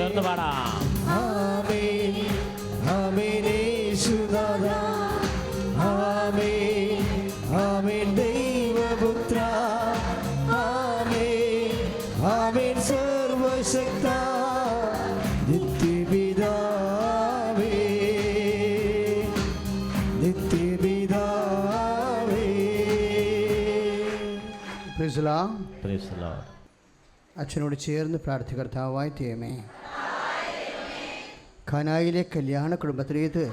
ചേർന്ന് പാടാം. ആമേൻ ആമേൻ യേശുനാഥാ, ആമേൻ ആമേൻ ദൈവപുത്ര, ആമേൻ ആമേൻ സർവശക്ത നിത്യപിതാവേ, നിത്യപിതാവേ. Praise the Lord. Praise the Lord. അച്ഛനോട് ചേർന്ന് പ്രാർത്ഥിക്കുക. കർത്താവായ ദൈവമേ, ഖനായിലെ കല്യാണ കുടുംബത്തിലേക്ക്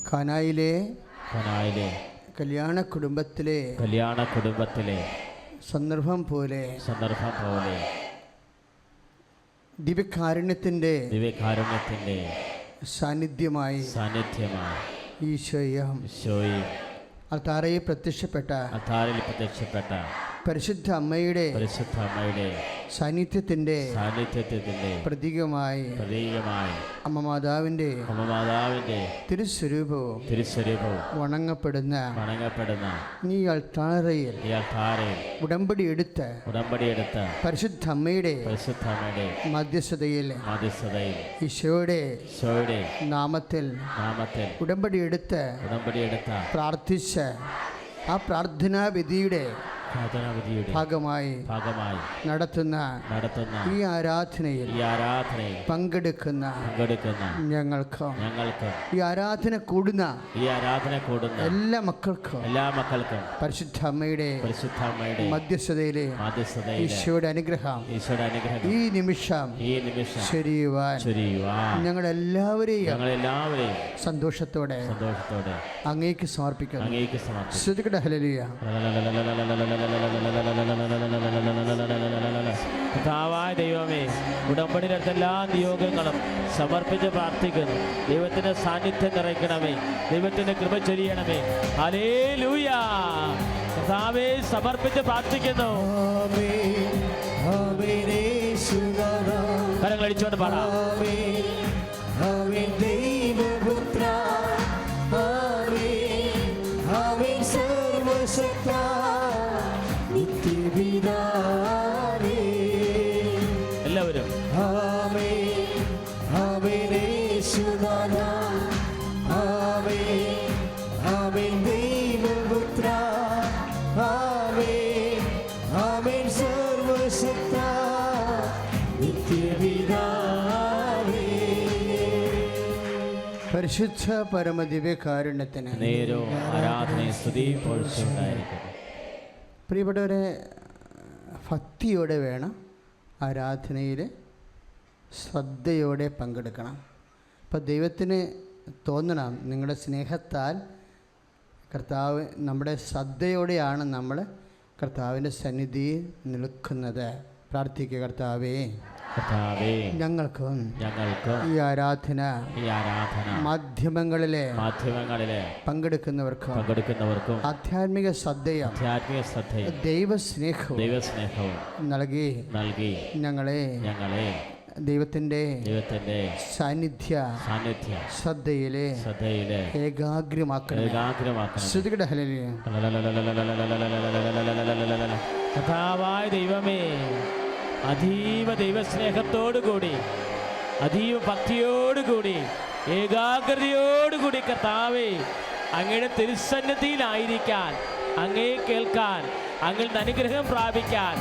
ഖനായിലെ കല്യാണ കുടുംബത്തിലെ സന്ദർഭം പോലെ ദിവ്യകാരുണ്യത്തിൻ്റെ സാന്നിധ്യമായി ഈശോയും അൾത്താരയിൽ പ്രത്യക്ഷപ്പെട്ട പരിശുദ്ധ അമ്മയുടെ സാന്നിധ്യത്തിൻ്റെ പ്രതീകമായി അമ്മ മാതാവിൻ്റെ തിരുസ്വരൂപവും വണങ്ങപ്പെടുന്ന ഈ അൾത്താരയിൽ ഉടമ്പടി എടുത്ത് പരിശുദ്ധ അമ്മയുടെ മധ്യസ്ഥതയിൽ ഈശോയുടെ നാമത്തിൽ ഉടമ്പടി എടുത്ത് പ്രാർത്ഥിച്ച് ആ പ്രാർത്ഥനാവിധിയുടെ ഭാഗമായി നടത്തുന്ന ഈ ആരാധനയിൽ പങ്കെടുക്കുന്ന ഞങ്ങൾക്കും ഈ ആരാധന കൂടുന്ന എല്ലാ മക്കൾക്കും പരിശുദ്ധ അമ്മയുടെ മധ്യസ്ഥതയിലെ ഈശോയുടെ അനുഗ്രഹം ഈ നിമിഷം ശരിയുവാൻ ഞങ്ങളെല്ലാവരെയും സന്തോഷത്തോടെ അങ്ങേക്ക് സമർപ്പിക്കുന്നു. ശ്രുതികട ഹല്ലേലൂയ. കർത്താവായ ദൈവമേ, ഉടമ്പടിയിലെല്ലാ നിയോഗങ്ങളും സമർപ്പിച്ച് പ്രാർത്ഥിക്കുന്നു. ദൈവത്തിന്റെ സാന്നിധ്യം നിറയ്ക്കണമേ, ദൈവത്തിന്റെ കൃപ ചൊരിയണമേ. ഹല്ലേലൂയ. കർത്താവേ, സമർപ്പിച്ച് പ്രാർത്ഥിക്കുന്നു. കരങ്ങൾ അടിച്ചുകൊണ്ട് പാടാം. എല്ലാവരും പരിശുദ്ധ പരമദിവ്യകാരുണ്യത്തിന് നേരവും ആരാധനയും സ്തുതിയും ഉണ്ടായിരിക്കും. പ്രിയപ്പെട്ടവരെ, ഭക്തിയോടെ വേണം ആരാധനയിൽ ശ്രദ്ധയോടെ പങ്കെടുക്കണം. അപ്പോൾ ദൈവത്തിന് തോന്നണം, നിങ്ങളുടെ സ്നേഹത്താൽ കർത്താവ് നമ്മുടെ ശ്രദ്ധയോടെയാണ് നമ്മൾ കർത്താവിൻ്റെ സന്നിധിയിൽ നിൽക്കുന്നത്. പ്രാർത്ഥിക്കുക. കർത്താവേ, ഞങ്ങൾക്കും ഈ ആരാധന മാധ്യമങ്ങളിലെ പങ്കെടുക്കുന്നവർക്കും ആധ്യാത്മിക ശ്രദ്ധയും ദൈവസ്നേഹവും നൽകി ഞങ്ങളെ ദൈവത്തിൻ്റെ സാന്നിധ്യ ശ്രദ്ധയിലെ ഏകാഗ്രമാക്കണം. ശ്രുതികട ഹല്ലേലൂയ. കർത്താവായ ദൈവമേ, അതീവ ദൈവസ്നേഹത്തോടുകൂടി, അതീവ ഭക്തിയോടുകൂടി, ഏകാഗ്രതയോടുകൂടി കർത്താവേ, അങ്ങയുടെ തിരുസന്നിധിയിലായിരിക്കാൻ, അങ്ങയെ കേൾക്കാൻ, അങ്ങയുടെ അനുഗ്രഹം പ്രാപിക്കാൻ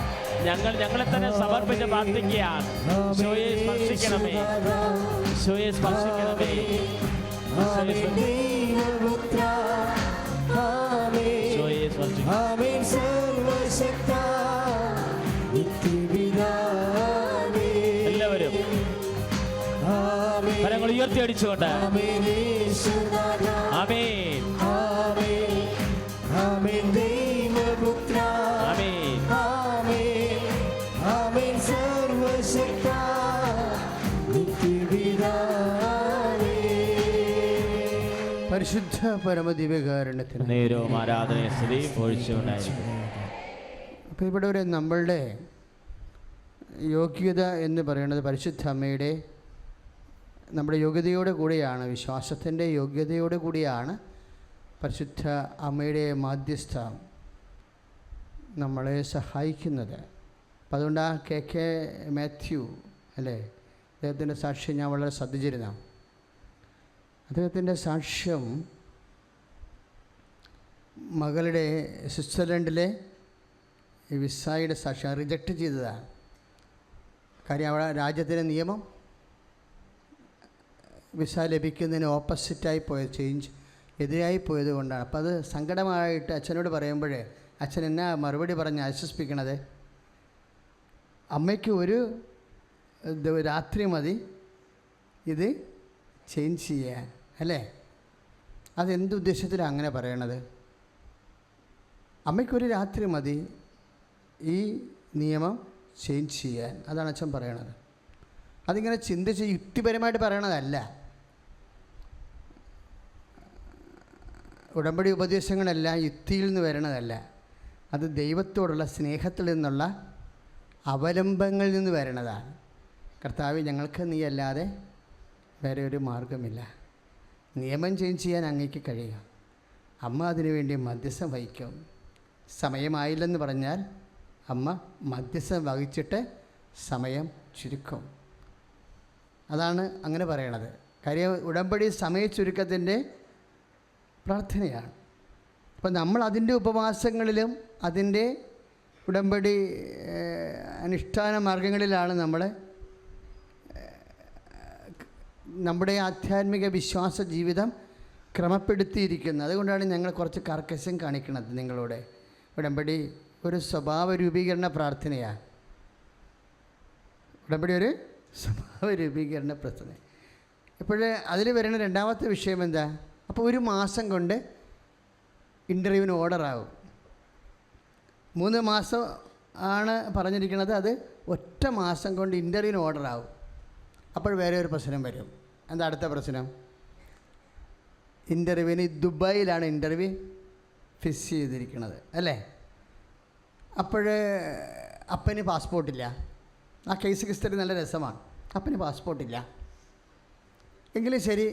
ഞങ്ങളെ തന്നെ സമർപ്പിച്ച് പ്രാർത്ഥിക്കാൻ. ഈശോയെ സ്പർശിക്കണമേ, ഈശോയെ സ്പർശിക്കണമേ. എല്ലാവരും കരങ്ങൾ ഉയർത്തി അടിച്ചുകൊണ്ട് ആമേൻ ആമേൻ ആമേൻ പരിശുദ്ധ പരമദിവ്യകാരുണ്യത്തിന് നേരവും ആരാധനയും സ്തുതിയും പൊഴിച്ചുകൊണ്ടായിരിക്കും. അപ്പോൾ ഇവിടെ നമ്മളുടെ യോഗ്യത എന്ന് പറയുന്നത് പരിശുദ്ധ അമ്മയുടെ നമ്മുടെ യോഗ്യതയോടെ കൂടിയാണ്, വിശ്വാസത്തിൻ്റെ യോഗ്യതയോടെ കൂടിയാണ് പരിശുദ്ധ അമ്മയുടെ മാധ്യസ്ഥം നമ്മളെ സഹായിക്കുന്നത്. അപ്പം അതുകൊണ്ട് ആ KK മാത്യു അല്ലേ, അദ്ദേഹത്തിൻ്റെ സാക്ഷ്യം ഞാൻ വളരെ ശ്രദ്ധിച്ചിരുന്നു. അദ്ദേഹത്തിൻ്റെ സാക്ഷ്യം മകളുടെ സ്വിറ്റ്സർലൻഡിലെ വിസയുടെ സാക്ഷ്യം റിജക്റ്റ് ചെയ്തതാണ്. കാര്യം അവിടെ രാജ്യത്തിൻ്റെ നിയമം വിസ ലഭിക്കുന്നതിന് ഓപ്പോസിറ്റായി പോയത്, എതിരായി പോയത് കൊണ്ടാണ്. അപ്പോൾ അത് സങ്കടമായിട്ട് അച്ഛനോട് പറയുമ്പോഴേ അച്ഛൻ എന്നാ മറുപടി പറഞ്ഞ് ആശ്വസിപ്പിക്കണത്, അമ്മയ്ക്ക് ഒരു രാത്രി മതി ഇത് ചേഞ്ച് ചെയ്യാൻ അല്ലേ. അതെന്ത് ഉദ്ദേശത്തിലാണ് അങ്ങനെ പറയണത്? അമ്മയ്ക്കൊരു രാത്രി മതി ഈ നിയമം ചേഞ്ച് ചെയ്യാൻ, അതാണ് അച്ഛൻ പറയണത്. അതിങ്ങനെ ചിന്തിച്ച് യുക്തിപരമായിട്ട് പറയണതല്ല. ഉടമ്പടി ഉപദേശങ്ങളെല്ലാം യുക്തിയിൽ നിന്ന് വരണതല്ല, അത് ദൈവത്തോടുള്ള സ്നേഹത്തിൽ നിന്നുള്ള അവലംബങ്ങളിൽ നിന്ന് വരണതാണ്. കർത്താവ്, ഞങ്ങൾക്ക് നീ അല്ലാതെ വേറെ ഒരു മാർഗമില്ല, നിയമം ചേഞ്ച് ചെയ്യാൻ അങ്ങേക്ക് കഴിയുക, അമ്മ അതിനുവേണ്ടി മധ്യസ്ഥം വഹിക്കും. സമയമായില്ലെന്ന് പറഞ്ഞാൽ അമ്മ മധ്യസ്ഥം വഹിച്ചിട്ട് സമയം ചുരുക്കും. അതാണ് അങ്ങനെ പറയണത്. കാര്യം ഉടമ്പടി സമയ ചുരുക്കത്തിൻ്റെ പ്രാർത്ഥനയാണ്. അപ്പം നമ്മൾ അതിൻ്റെ ഉപവാസങ്ങളിലും അതിൻ്റെ ഉടമ്പടി അനുഷ്ഠാന മാർഗങ്ങളിലാണ് നമ്മുടെ ആധ്യാത്മിക വിശ്വാസ ജീവിതം ക്രമപ്പെടുത്തിയിരിക്കുന്നത്. അതുകൊണ്ടാണ് ഞങ്ങൾ കുറച്ച് കർക്കശം കാണിക്കുന്നത് നിങ്ങളോട്. ഉടമ്പടി ഒരു സ്വഭാവ രൂപീകരണ പ്രാർത്ഥനയാണ്. ഉടമ്പടി ഒരു സ്വഭാവ രൂപീകരണ പ്രാർത്ഥന. ഇപ്പോൾ അതിൽ വരുന്ന രണ്ടാമത്തെ വിഷയം എന്താ? അപ്പോൾ ഒരു മാസം കൊണ്ട് ഇൻ്റർവ്യൂവിന് ഓർഡറാകും. 3 മാസം ആണ് പറഞ്ഞിരിക്കുന്നത്, അത് ഒറ്റ മാസം കൊണ്ട് ഇൻ്റർവ്യൂവിന് ഓർഡറാകും. അപ്പോൾ വേറെ ഒരു പ്രശ്നം വരും. എന്താ അടുത്ത പ്രശ്നം? ഇൻ്റർവ്യൂവിന് ദുബായിലാണ് ഇൻ്റർവ്യൂ ഫിക്സ് ചെയ്തിരിക്കുന്നത് അല്ലേ. അപ്പോൾ അപ്പന് പാസ്പോർട്ടില്ല. ആ കേസ് ഹിസ്റ്ററി നല്ല രസമാണ്. അപ്പന് പാസ്പോർട്ടില്ല എങ്കിലും ശരി,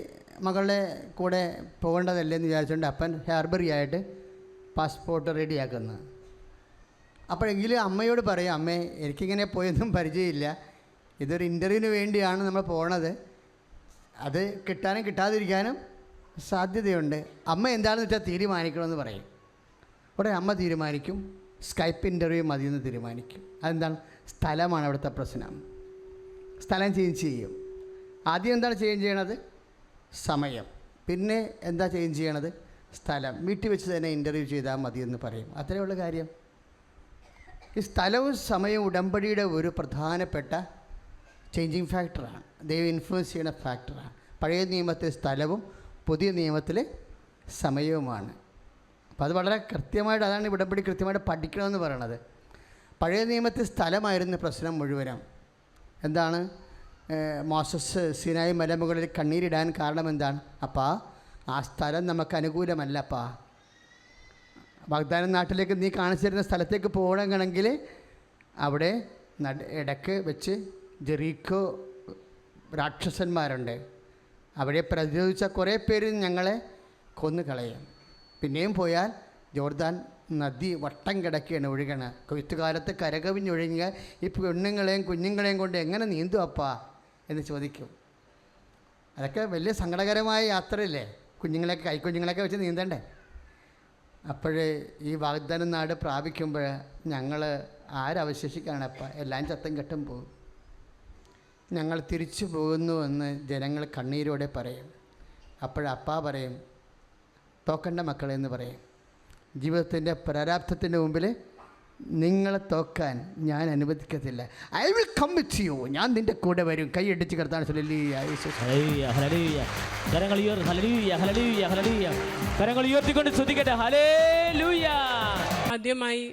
മകളുടെ കൂടെ പോകേണ്ടതല്ലേ എന്ന് വിചാരിച്ചുകൊണ്ട് അപ്പൻ ഹാർബറി ആയിട്ട് പാസ്പോർട്ട് റെഡിയാക്കുന്നത്. അപ്പോഴെങ്കിലും അമ്മയോട് പറയും, അമ്മേ എനിക്കിങ്ങനെ പോയൊന്നും പരിചയമില്ല, ഇതൊരു ഇൻ്റർവ്യൂവിന് വേണ്ടിയാണ് നമ്മൾ പോണത്, അത് കിട്ടാനും കിട്ടാതിരിക്കാനും സാധ്യതയുണ്ട്, അമ്മ എന്താണെന്ന് വെച്ചാൽ തീരുമാനിക്കണമെന്ന് പറയും. ഉടനെ അമ്മ തീരുമാനിക്കും, സ്കൈപ്പ് ഇൻ്റർവ്യൂ മതിയെന്ന് തീരുമാനിക്കും. അതെന്താണ്? സ്ഥലമാണ് അവിടുത്തെ പ്രശ്നം. സ്ഥലം ചേഞ്ച് ചെയ്യും. ആദ്യം എന്താണ് ചേഞ്ച് ചെയ്യണത്? സമയം. പിന്നെ എന്താ ചേഞ്ച് ചെയ്യണത്? സ്ഥലം. വീട്ടിൽ വെച്ച് തന്നെ ഇൻ്റർവ്യൂ ചെയ്താൽ മതിയെന്ന് പറയും. അത്രയേ ഉള്ള കാര്യം. ഈ സ്ഥലവും സമയവും ഉടമ്പടിയുടെ ഒരു പ്രധാനപ്പെട്ട ചേഞ്ചിങ് ഫാക്ടറാണ്. ദൈവം ഇൻഫ്ലുവൻസ് ചെയ്യുന്ന ഫാക്ടറാണ്. പഴയ നിയമത്തിലെ സ്ഥലവും പുതിയ നിയമത്തിലെ സമയവുമാണ്. അപ്പോൾ അത് വളരെ കൃത്യമായിട്ട്, അതാണ് ഉടമ്പടി കൃത്യമായിട്ട് പഠിക്കണമെന്ന് പറയണത്. പഴയ നിയമത്തിൽ സ്ഥലമായിരുന്നു പ്രശ്നം മുഴുവനും. എന്താണ്? മോസസ് സിനായി മലമുകളിൽ കണ്ണീരിടാൻ കാരണം എന്താണ്? അപ്പാ ആ സ്ഥലം നമുക്ക് അനുകൂലമല്ല. അപ്പാ വാഗ്ദാന നാട്ടിലേക്ക് നീ കാണിച്ചു തരുന്ന സ്ഥലത്തേക്ക് പോകണമെങ്കിൽ അവിടെ ഇടയ്ക്ക് വെച്ച് ജെറീക്കോ രാക്ഷസന്മാരുണ്ട്, അവിടെ പ്രതിരോധിച്ച കുറേ പേര് ഞങ്ങളെ കൊന്നു കളയും. പിന്നെയും പോയാൽ ജോർദാൻ നദി വട്ടം കിടക്കുകയാണ്, ഒഴുകണം. കൊയ്ത്തുകാലത്ത് കരകവിഞ്ഞൊഴുകിയ ഈ പെണ്ണുങ്ങളെയും കുഞ്ഞുങ്ങളെയും കൊണ്ട് എങ്ങനെ നീന്തും അപ്പാ എന്ന് ചോദിക്കും. അതൊക്കെ വലിയ സങ്കടകരമായ യാത്രയല്ലേ, കുഞ്ഞുങ്ങളെയൊക്കെ കൈക്കുഞ്ഞുങ്ങളെയൊക്കെ വെച്ച് നീന്തണ്ടേ. അപ്പോഴേ ഈ വാഗ്ദാന നാട് പ്രാപിക്കുമ്പോൾ ഞങ്ങൾ ആരവശേഷിക്കാനപ്പ? എല്ലാം ചത്തം കെട്ടും പോകും. ഞങ്ങൾ തിരിച്ചു പോകുന്നുവെന്ന് ജനങ്ങൾ കണ്ണീരോടെ പറയും. അപ്പോഴപ്പാ പറയും, തോക്കണ്ട മക്കളെ എന്ന് പറയും. ജീവിതത്തിൻ്റെ പ്രാരാബ്ധത്തിൻ്റെ മുമ്പിൽ നിങ്ങളെ തോക്കാൻ ഞാൻ അനുവദിക്കത്തില്ല. I will come with you, ഞാൻ നിൻ്റെ കൂടെ വരും. കൈയടിച്ച് കിടത്താണ്. കരങ്ങൾ ഉയർത്തിക്കൊണ്ട് ശ്രദ്ധിക്കട്ടെ. ഹല്ലേലൂയ. ആദ്യമായി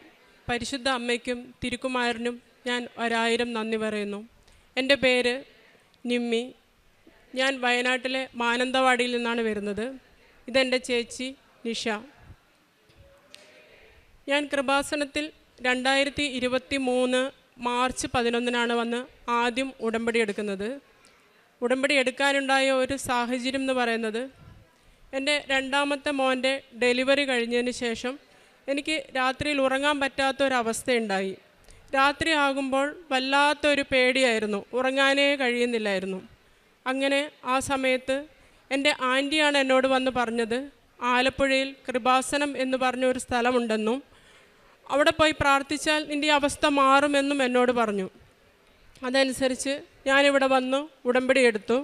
പരിശുദ്ധ അമ്മയ്ക്കും തിരുക്കുമാരനും ഞാൻ 1000 നന്ദി പറയുന്നു. എൻ്റെ പേര് നിമ്മി. ഞാൻ വയനാട്ടിലെ മാനന്തവാടിയിൽ നിന്നാണ് വരുന്നത്. ഇതെൻ്റെ ചേച്ചി നിഷ. ഞാൻ കൃപാസനത്തിൽ 2023 മാർച്ച് 11 വന്ന് ആദ്യം ഉടമ്പടി എടുക്കുന്നത്. ഉടമ്പടി എടുക്കാനുണ്ടായ ഒരു സാഹചര്യം എന്ന് പറയുന്നത്, എൻ്റെ രണ്ടാമത്തെ മോൻ്റെ ഡെലിവറി കഴിഞ്ഞതിന് ശേഷം എനിക്ക് രാത്രിയിൽ ഉറങ്ങാൻ പറ്റാത്തൊരവസ്ഥയുണ്ടായി. രാത്രിയാകുമ്പോൾ വല്ലാത്തൊരു പേടിയായിരുന്നു, ഉറങ്ങാനേ കഴിയുന്നില്ലായിരുന്നു. അങ്ങനെ ആ സമയത്ത് എൻ്റെ ആൻറ്റിയാണ് എന്നോട് വന്ന് പറഞ്ഞത്, ആലപ്പുഴയിൽ കൃപാസനം എന്ന് പറഞ്ഞൊരു സ്ഥലമുണ്ടെന്നും അവിടെ പോയി പ്രാർത്ഥിച്ചാൽ നിൻ്റെ അവസ്ഥ മാറുമെന്നും എന്നോട് പറഞ്ഞു. അതനുസരിച്ച് ഞാനിവിടെ വന്നു ഉടമ്പടി എടുത്തു.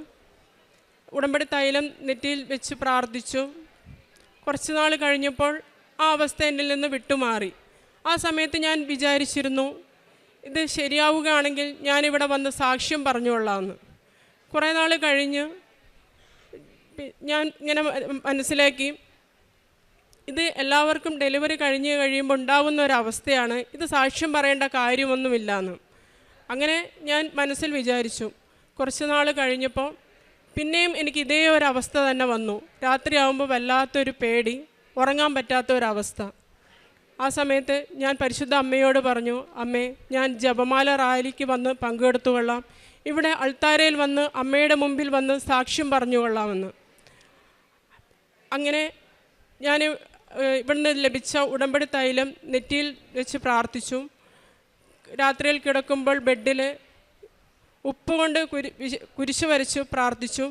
ഉടമ്പടി തൈലം നെറ്റിയിൽ വെച്ച് പ്രാർത്ഥിച്ചു. കുറച്ച് നാൾ കഴിഞ്ഞപ്പോൾ ആ അവസ്ഥ എന്നിൽ നിന്ന് വിട്ടുമാറി. ആ സമയത്ത് ഞാൻ വിചാരിച്ചിരുന്നു, ഇത് ശരിയാവുകയാണെങ്കിൽ ഞാനിവിടെ വന്ന് സാക്ഷ്യം പറഞ്ഞുകൊള്ളാമെന്ന്. കുറേ നാൾ കഴിഞ്ഞ് ഞാൻ ഇങ്ങനെ മനസ്സിലാക്കി, ഇത് എല്ലാവർക്കും ഡെലിവറി കഴിയുമ്പോൾ ഉണ്ടാവുന്ന ഒരവസ്ഥയാണ്, ഇത് സാക്ഷ്യം പറയേണ്ട കാര്യമൊന്നുമില്ലയെന്ന്. അങ്ങനെ ഞാൻ മനസ്സിൽ വിചാരിച്ചു. കുറച്ച് നാൾ കഴിഞ്ഞപ്പോൾ പിന്നെയും എനിക്ക് ഇതേ ഒരവസ്ഥ തന്നെ വന്നു. രാത്രിയാകുമ്പോൾ വല്ലാത്തൊരു പേടി, ഉറങ്ങാൻ പറ്റാത്ത ഒരവസ്ഥ. ആ സമയത്ത് ഞാൻ പരിശുദ്ധ അമ്മയോട് പറഞ്ഞു, അമ്മേ, ഞാൻ ജപമാല റാലിക്ക് വന്ന് പങ്കെടുത്തുകൊള്ളാം, ഇവിടെ അൾത്താരയിൽ വന്ന് അമ്മയുടെ മുമ്പിൽ വന്ന് സാക്ഷ്യം പറഞ്ഞുകൊള്ളാമെന്ന്. അങ്ങനെ ഞാൻ ഇവിടുന്ന് ലഭിച്ച ഉടമ്പടി തൈലം നെറ്റിയിൽ വെച്ച് പ്രാർത്ഥിച്ചു. രാത്രിയിൽ കിടക്കുമ്പോൾ ബെഡിൽ ഉപ്പ് കൊണ്ട് കുരിശ് വരച്ചു പ്രാർത്ഥിച്ചു.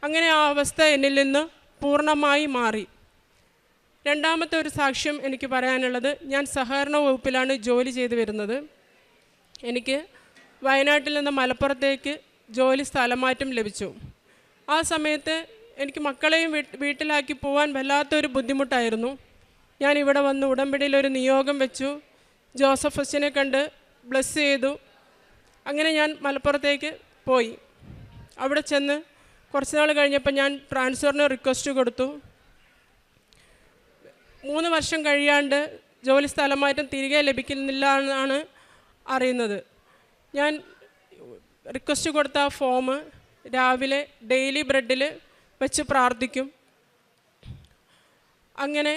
അങ്ങനെ ആ അവസ്ഥ എന്നിൽ നിന്ന് പൂർണ്ണമായി മാറി. രണ്ടാമത്തെ ഒരു സാക്ഷ്യം എനിക്ക് പറയാനുള്ളത്, ഞാൻ സഹകരണ വകുപ്പിലാണ് ജോലി ചെയ്തു വരുന്നത്. എനിക്ക് വയനാട്ടിൽ നിന്ന് മലപ്പുറത്തേക്ക് ജോലി സ്ഥലമാറ്റം ലഭിച്ചു. ആ സമയത്ത് എനിക്ക് മക്കളെയും വീട്ടിലാക്കി പോകാൻ വല്ലാത്തൊരു ബുദ്ധിമുട്ടായിരുന്നു. ഞാനിവിടെ വന്ന് ഉടമ്പടിയിൽ ഒരു നിയോഗം വെച്ചു. ജോസഫ് അച്ഛനെ കണ്ട് ബ്ലെസ് ചെയ്തു. അങ്ങനെ ഞാൻ മലപ്പുറത്തേക്ക് പോയി. അവിടെ ചെന്ന് കുറച്ച് നാൾ കഴിഞ്ഞപ്പോൾ ഞാൻ ട്രാൻസ്ഫറിന് റിക്വസ്റ്റ് കൊടുത്തു. 3 വർഷം കഴിയാണ്ട് ജോലി സ്ഥലമാറ്റം തിരികെ ലഭിക്കുന്നില്ല എന്നാണ് അറിയുന്നത്. ഞാൻ റിക്വസ്റ്റ് കൊടുത്ത ആ ഫോം രാവിലെ ഡെയിലി ബ്രെഡിൽ വെച്ച് പ്രാർത്ഥിക്കും. അങ്ങനെ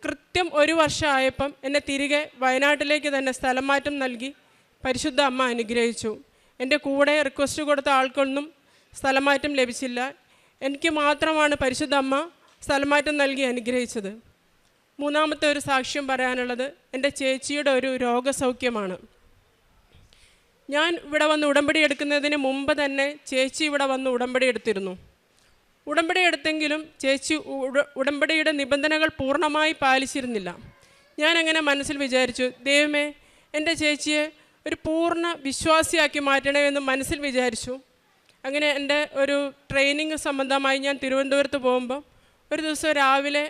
കൃത്യം 1 വർഷമായപ്പം എന്നെ തിരികെ വയനാട്ടിലേക്ക് തന്നെ സ്ഥലം മാറ്റം നൽകി പരിശുദ്ധ അമ്മ അനുഗ്രഹിച്ചു. എൻ്റെ കൂടെ റിക്വസ്റ്റ് കൊടുത്ത ആൾക്കൊന്നും സ്ഥലമാറ്റം ലഭിച്ചില്ല. എനിക്ക് മാത്രമാണ് പരിശുദ്ധ അമ്മ സ്ഥലമാറ്റം നൽകി അനുഗ്രഹിച്ചത്. മൂന്നാമത്തെ ഒരു സാക്ഷ്യം പറയാനുള്ളത്, എൻ്റെ ചേച്ചിയുടെ ഒരു രോഗസൗഖ്യമാണ്. ഞാൻ ഇവിടെ വന്ന് ഉടമ്പടി എടുക്കുന്നതിന് മുമ്പ് തന്നെ ചേച്ചി ഇവിടെ വന്ന് ഉടമ്പടി എടുത്തിരുന്നു. ഉടമ്പടി എടുത്തെങ്കിലും ചേച്ചി ഉടമ്പടിയുടെ നിബന്ധനകൾ പൂർണ്ണമായി പാലിച്ചിരുന്നില്ല. ഞാനങ്ങനെ മനസ്സിൽ വിചാരിച്ചു, ദൈവമേ, എൻ്റെ ചേച്ചിയെ ഒരു പൂർണ്ണ വിശ്വാസിയാക്കി മാറ്റണമെന്ന് മനസ്സിൽ വിചാരിച്ചു. അങ്ങനെ എൻ്റെ ഒരു ട്രെയിനിങ് സംബന്ധമായി ഞാൻ തിരുവനന്തപുരത്ത് പോകുമ്പോൾ ഒരു ദിവസം രാവിലെ